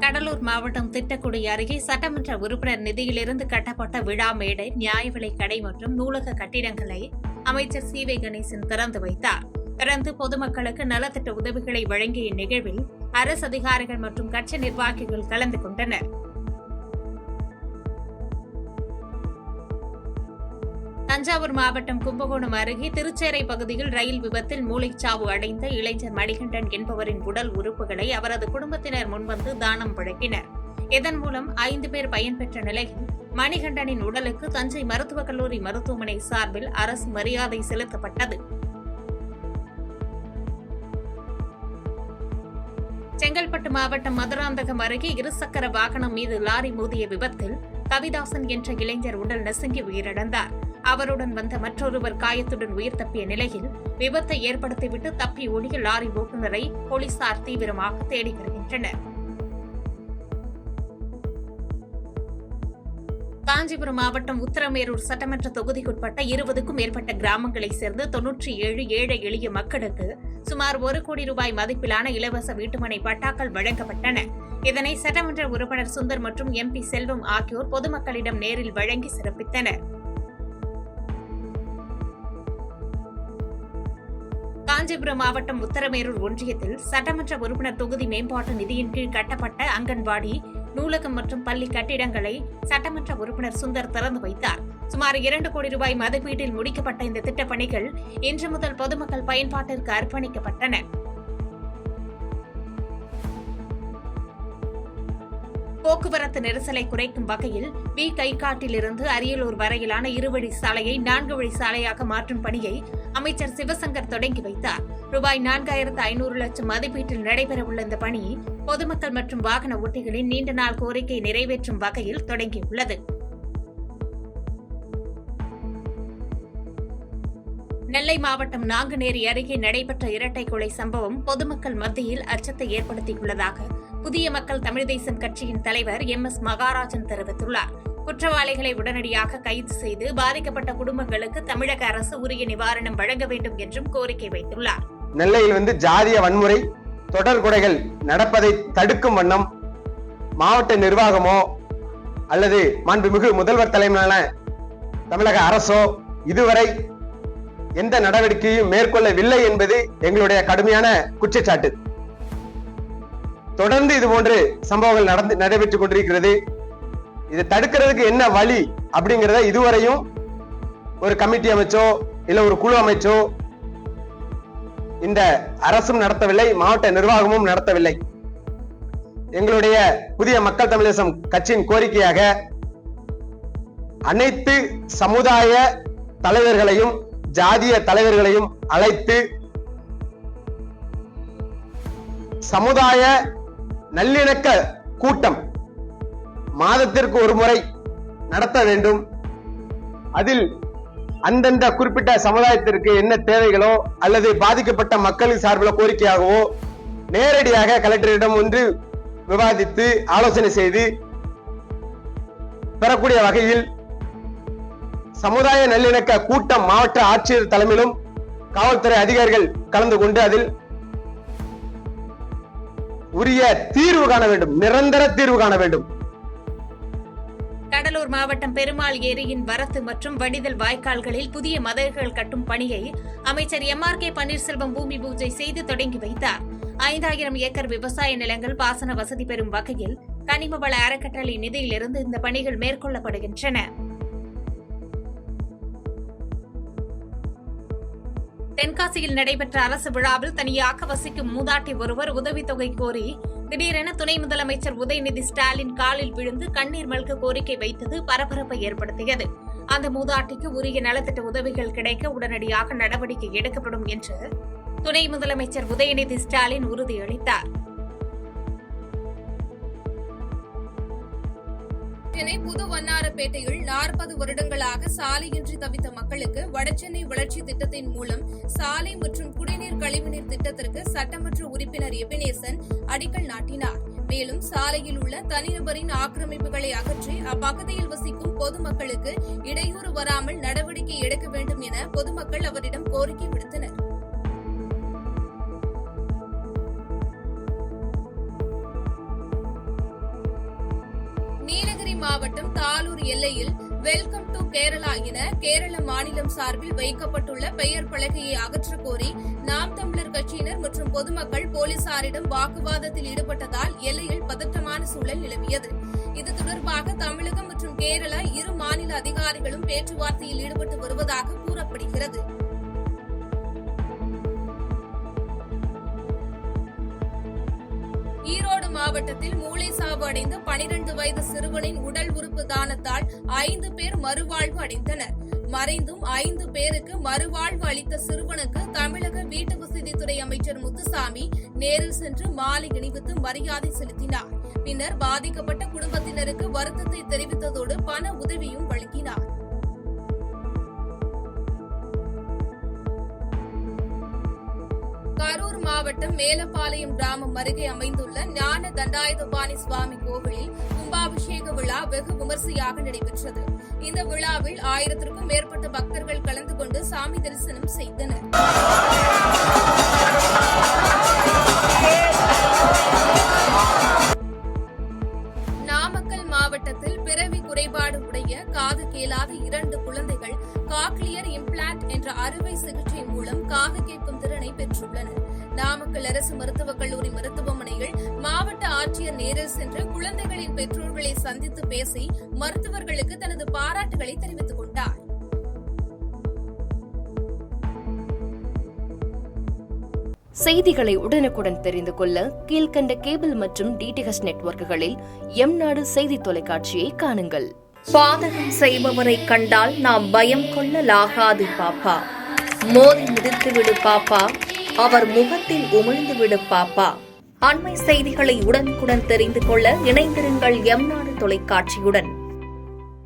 கடலூர் மாவட்டம் திட்டக்குடி அருகே சட்டமன்ற உறுப்பினர் நிதியிலிருந்து கட்டப்பட்ட விழா மேடை, நியாய விலைக் கடை மற்றும் நூலக கட்டிடங்களை அமைச்சர் சி.வே. கணேசன் திறந்து வைத்தார். தொடர்ந்து பொதுமக்களுக்கு நலத்திட்ட உதவிகளை வழங்கிய நிகழ்வில் அரசு அதிகாரிகள் மற்றும் கட்சி நிர்வாகிகள் கலந்து கொண்டனர். தஞ்சாவூர் மாவட்டம் கும்பகோணம் அருகே திருச்சேரை பகுதியில் ரயில் விபத்தில் மூளைச்சாவு அடைந்த இளைஞர் மணிகண்டன் என்பவரின் உடல் உறுப்புகளை அவரது குடும்பத்தினர் முன்வந்து தானம் வழங்கினர். இதன் மூலம் 5 பேர் பயன்பெற்ற நிலையில் மணிகண்டனின் உடலுக்கு தஞ்சை மருத்துவக் கல்லூரி மருத்துவமனை சார்பில் அரசு மரியாதை செலுத்தப்பட்டது. செங்கல்பட்டு மாவட்டம் மதுராந்தகம் அருகே இருசக்கர வாகனம் மீது லாரி மோதிய விபத்தில் கவிதாசன் என்ற இளைஞர் உடல் நசுங்கி உயிரிழந்தார். அவருடன் வந்த மற்றொருவர் காயத்துடன் உயிர் தப்பிய நிலையில் விபத்தை ஏற்படுத்திவிட்டு தப்பி ஓடிய லாரி ஓட்டுநரை போலீசார் தீவிரமாக தேடி வருகின்றனர். காஞ்சிபுரம் மாவட்டம் உத்தரமேரூர் சட்டமன்ற தொகுதிக்குட்பட்ட 20க்கும் மேற்பட்ட கிராமங்களைச் சேர்ந்த 97 ஏழை எளிய மக்களுக்கு சுமார் 1 கோடி ரூபாய் மதிப்பிலான இலவச வீட்டுமனை பட்டாக்கள் வழங்கப்பட்டன. இதனை சட்டமன்ற உறுப்பினர் சுந்தர் மற்றும் MP செல்வம் ஆகியோர் பொதுமக்களிடம் நேரில் வழங்கி சிறப்பித்தனர். காஞ்சிபுரம் மாவட்டம் உத்தரமேரூர் ஒன்றியத்தில் சட்டமன்ற உறுப்பினர் தொகுதி மேம்பாட்டு நிதியின் கீழ் கட்டப்பட்ட அங்கன்வாடி, நூலகம் மற்றும் பள்ளி கட்டிடங்களை சட்டமன்ற உறுப்பினர் சுந்தர் திறந்து வைத்தார். சுமார் 2 கோடி ரூபாய் மதிப்பீட்டில் முடிக்கப்பட்ட இந்த திட்டப் பணிகள் இன்று முதல் பொதுமக்கள் பயன்பாட்டிற்கு அர்ப்பணிக்கப்பட்டன. போக்குவரத்து நெரிசலை குறைக்கும் வகையில் கைகாட்டிலிருந்து அரியலூர் வரையிலான 2 வழி சாலையை 4 வழி சாலையாக மாற்றும் பணியை அமைச்சர் சிவசங்கர் தொடங்கி வைத்தார். ரூபாய் 4,500 லட்சம் மதிப்பீட்டில் நடைபெறவுள்ள இந்த பணி பொதுமக்கள் மற்றும் வாகன ஓட்டிகளின் நீண்ட நாள் கோரிக்கை நிறைவேற்றும் வகையில் தொடங்கியுள்ளது. நெல்லை மாவட்டம் நாங்குநேரி அருகே நடைபெற்ற இரட்டை கொலை சம்பவம் பொதுமக்கள் மத்தியில் அச்சத்தை ஏற்படுத்தியுள்ளதாக புதிய மக்கள் தமிழ் தேசம் கட்சியின் தலைவர் MS மகாராஜன் தெரிவித்துள்ளார். குற்றவாளிகளை உடனடியாக கைது செய்து பாதிக்கப்பட்ட குடும்பங்களுக்கு தமிழக அரசு உரிய நிவாரணம் வழங்க வேண்டும் என்றும் கோரிக்கை வைத்துள்ளார். நெல்லையில் ஜாதிய வன்முறை தொடர் கொலைகள் நடப்பதை தடுக்கும் வண்ணம் மாவட்ட நிர்வாகமோ அல்லது மாண்புமிகு முதல்வர் தலைமையிலான தமிழக அரசோ இதுவரை எந்த நடவடிக்கையும் மேற்கொள்ளவில்லை என்பது எங்களுடைய கடுமையான குற்றச்சாட்டு. தொடர்ந்து இதுபோன்று சம்பவங்கள் நடைபெற்றுக் கொண்டிருக்கிறது. இதை தடுக்கிறதுக்கு என்ன வழி அப்படிங்கிறத இதுவரையும் ஒரு கமிட்டி அமைச்சோ இல்ல ஒரு குழு அமைச்சோ இந்த அரசும் நடத்தவில்லை, மாவட்ட நிர்வாகமும் நடத்தவில்லை. எங்களுடைய புதிய மக்கள் தமிழ் தேசம் கட்சியின் கோரிக்கையாக அனைத்து சமுதாய தலைவர்களையும் ஜாதிய தலைவர்களையும் அழைத்து சமுதாய நல்லிணக்க கூட்டம் மாதத்திற்கு ஒரு முறை நடத்த வேண்டும். அதில் அந்தந்த குறிப்பிட்ட சமுதாயத்திற்கு என்ன தேவைகளோ அல்லது பாதிக்கப்பட்ட மக்களின் சார்பில் கோரிக்கையாகவோ நேரடியாக கலெக்டரிடம் ஒன்று விவாதித்து ஆலோசனை செய்து பெறக்கூடிய வகையில் சமுதாய நல்லிணக்க கூட்டம் மாவட்ட ஆட்சியர் தலைமையிலும் காவல்துறை அதிகாரிகள் கலந்து கொண்டு அதில் உரிய தீர்வு காண வேண்டும், நிரந்தர தீர்வு காண வேண்டும். கடலூர் மாவட்டம் பெருமாள் ஏரியின் வரத்து மற்றும் வடிதல் வாய்க்கால்களில் புதிய மதகுகள் கட்டும் பணியை அமைச்சர் MRK பன்னீர்செல்வம் பூமி பூஜை செய்து தொடங்கி வைத்தார். 5000 ஏக்கர் விவசாய நிலங்கள் பாசன வசதி பெறும் வகையில் கனிம வள அறக்கட்டளை நிதியிலிருந்து இந்த பணிகள் மேற்கொள்ளப்படுகின்றன. தென்காசியில் நடைபெற்ற அரசு விழாவில் தனியாக வசிக்கும் மூதாட்டி ஒருவர் உதவித்தொகை கோரி திடீரென துணை முதலமைச்சர் உதயநிதி ஸ்டாலின் காலில் விழுந்து கண்ணீர் மல்க கோரிக்கை வைத்தது பரபரப்பை ஏற்படுத்தியது. அந்த மூதாட்டிக்கு உரிய நலத்திட்ட உதவிகள் கிடைக்க உடனடியாக நடவடிக்கை எடுக்கப்படும் என்று துணை முதலமைச்சர் உதயநிதி ஸ்டாலின் உறுதியளித்தார். சென்னை புது வண்ணாரப்பேட்டையில் 40 வருடங்களாக சாலையின்றி தவித்த மக்களுக்கு வடசென்னை வளர்ச்சி திட்டத்தின் மூலம் சாலை மற்றும் குடிநீர் கழிவுநீர் திட்டத்திற்கு சட்டமன்ற உறுப்பினர் எபினேசன் அடிக்கல் நாட்டினார். மேலும் சாலையில் உள்ள தனிநபரின் ஆக்கிரமிப்புகளை அகற்றி அப்பகுதியில் வசிக்கும் பொதுமக்களுக்கு இடையூறு வராமல் நடவடிக்கை எடுக்க வேண்டும் என பொதுமக்கள் அவரிடம் கோரிக்கை விடுத்தனர். மாவட்டம் தாலூர் எல்லையில் வெல்கம் டு கேரளா என கேரள மாநிலம் சார்பில் வைக்கப்பட்டுள்ள பெயர் பலகையை அகற்றக் கோரி நாம் தமிழர் கட்சியினர் மற்றும் பொதுமக்கள் போலீசாரிடம் வாக்குவாதத்தில் ஈடுபட்டதால் எல்லையில் பதற்றமான சூழல் நிலவியது. இது தொடர்பாக தமிழகம் மற்றும் கேரளா இரு மாநில அதிகாரிகளும் பேச்சுவார்த்தையில் ஈடுபட்டு வருவதாக கூறப்படுகிறது. ஈரோடு மாவட்டத்தில் மூளை சாவு அடைந்த 12 வயது சிறுவனின் உடல் உறுப்பு தானத்தால் 5 பேர் மறுவாழ்வு அடைந்தனர். மறைந்தும் 5 பேருக்கு மறுவாழ்வு அளித்த சிறுவனுக்கு தமிழக வீட்டு வசதித்துறை அமைச்சர் முத்துசாமி நேரில் சென்று மாலை அணிவித்து மரியாதை செலுத்தினார். பின்னர் பாதிக்கப்பட்ட குடும்பத்தினருக்கு வருத்தத்தை தெரிவித்ததோடு பண உதவியும் வழங்கினார். கரூர் மாவட்டம் மேலப்பாளையம் கிராமம் அருகே அமைந்துள்ள ஞான தண்டாயுதபாணி சுவாமி கோவிலில் கும்பாபிஷேக விழா வெகு விமரிசையாக நடைபெற்றது. இந்த விழாவில் 1000க்கும் மேற்பட்ட பக்தர்கள் கலந்து கொண்டு சாமி தரிசனம் செய்தனர். நாமக்கல் மாவட்டத்தில் பிறவி குறைபாடு உடைய காது கேளாத 2 குழந்தைகள் காக்லியர் இம்ப்ளான்ட் என்ற அறுவை சிகிச்சை மூலம் காது கேட்கும் திறனை பெற்றுள்ளனர். நாமக்கல் அரசு மருத்துவக் கல்லூரி மருத்துவமனையில் மாவட்ட ஆட்சியர் நேரில் சென்று குழந்தைகளின் பெற்றோர்களை சந்தித்து பேசி மருத்துவர்களுக்கு தனது பாராட்டுகளை தெரிவித்துக் கொண்டார். செய்திகளை உடனுக்குடன் தெரிந்து கொள்ள கீழ்கண்ட கேபிள் மற்றும் டிடிஎச் நெட்வொர்க்குகளில் எம்நாடு செய்தி தொலைக்காட்சியை காணுங்கள். பாதகம் செய்பவரை கண்டால் நாம் பயம் கொள்ளலாகாது பாப்பா. மோதி மிதித்துவிடு பாப்பா, அவர் முகத்தில் உமிழ்ந்துவிடு பாப்பா. அண்மை செய்திகளை உடனுக்குடன் தெரிந்து கொள்ள இணைந்திருங்கள் எம்நாடு தொலைக்காட்சியுடன்.